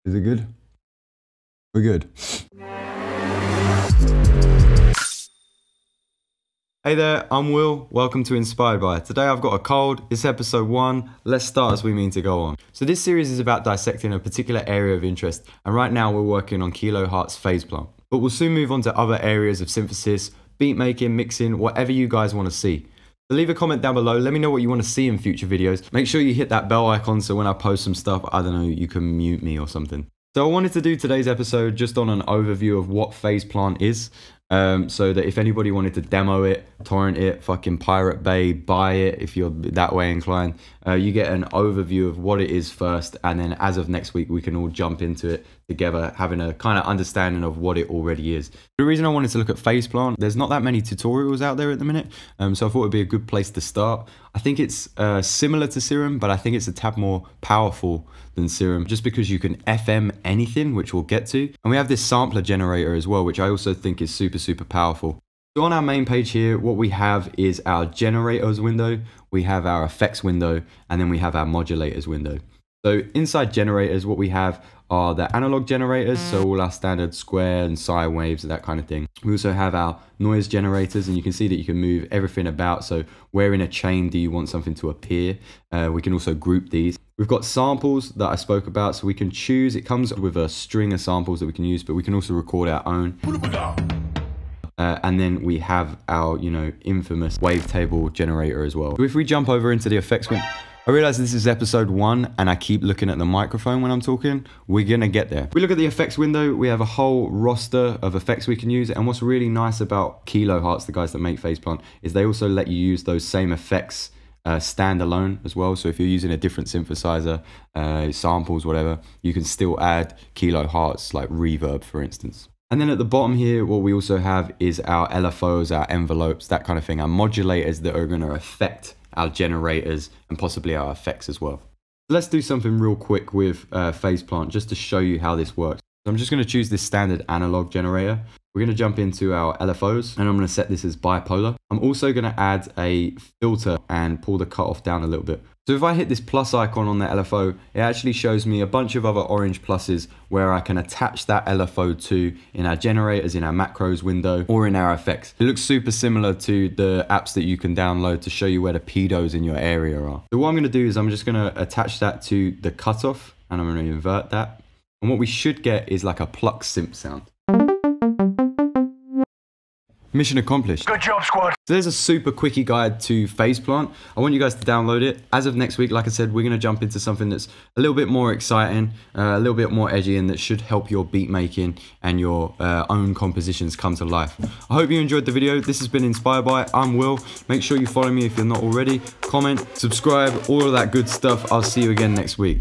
Is it good? We're good. Hey there, I'm Will. Welcome to Inspired By. Today I've got a cold. It's episode 1. Let's start as we mean to go on. So this series is about dissecting a particular area of interest, and right now we're working on kilohertz phase plant. But we'll soon move on to other areas of synthesis, beat making, mixing, whatever you guys want to see. So leave a comment down below, let me know what you want to see in future videos. Make sure you hit that bell icon so when I post some stuff, I don't know, you can mute me or something. So I wanted to do today's episode just on an overview of what phase plant is. So that if anybody wanted to demo it, torrent it, fucking Pirate Bay, buy it if you're that way inclined, you get an overview of what it is first, and then as of next week we can all jump into it together, having a kind of understanding of what it already is. The reason I wanted to look at phase plant, there's not that many tutorials out there at the minute, so I thought it'd be a good place to start. I think it's similar to Serum, but I think it's a tad more powerful than Serum, just because you can FM anything, which we'll get to. And we have this sampler generator as well, which I also think is super powerful. So on our main page here, what we have is our generators window, we have our effects window, and then we have our modulators window. So inside generators, what we have are the analog generators, so all our standard square and sine waves, that kind of thing. We also have our noise generators, and you can see that you can move everything about. So where in a chain do you want something to appear? We can also group these. We've got samples that I spoke about, so we can choose. It comes with a string of samples that we can use, but we can also record our own. And then we have our, infamous wavetable generator as well. So if we jump over into the effects window, I realize this is episode 1 and I keep looking at the microphone when I'm talking. We're gonna get there. If we look at the effects window, we have a whole roster of effects we can use. And what's really nice about Kilohertz, the guys that make phase plant, is they also let you use those same effects standalone as well. So if you're using a different synthesizer, samples, whatever, you can still add Kilohertz, like reverb, for instance. And then at the bottom here, what we also have is our LFOs, our envelopes, that kind of thing, our modulators that are going to affect our generators and possibly our effects as well. So let's do something real quick with phase plant just to show you how this works. So I'm just going to choose this standard analog generator. We're going to jump into our LFOs and I'm going to set this as bipolar. I'm also going to add a filter and pull the cutoff down a little bit. So if I hit this plus icon on the LFO, it actually shows me a bunch of other orange pluses where I can attach that LFO to in our generators, in our macros window, or in our effects. It looks super similar to the apps that you can download to show you where the pedos in your area are. So what I'm going to do is I'm just going to attach that to the cutoff and I'm going to invert that. And what we should get is like a pluck synth sound. Mission accomplished. Good job, squad. So there's a super quickie guide to phase plant. I want you guys to download it. As of next week, like I said, we're going to jump into something that's a little bit more exciting, a little bit more edgy, and that should help your beat making and your own compositions come to life. I hope you enjoyed the video. This has been Inspired By. I'm Will. Make sure you follow me if you're not already. Comment, subscribe, all of that good stuff. I'll see you again next week.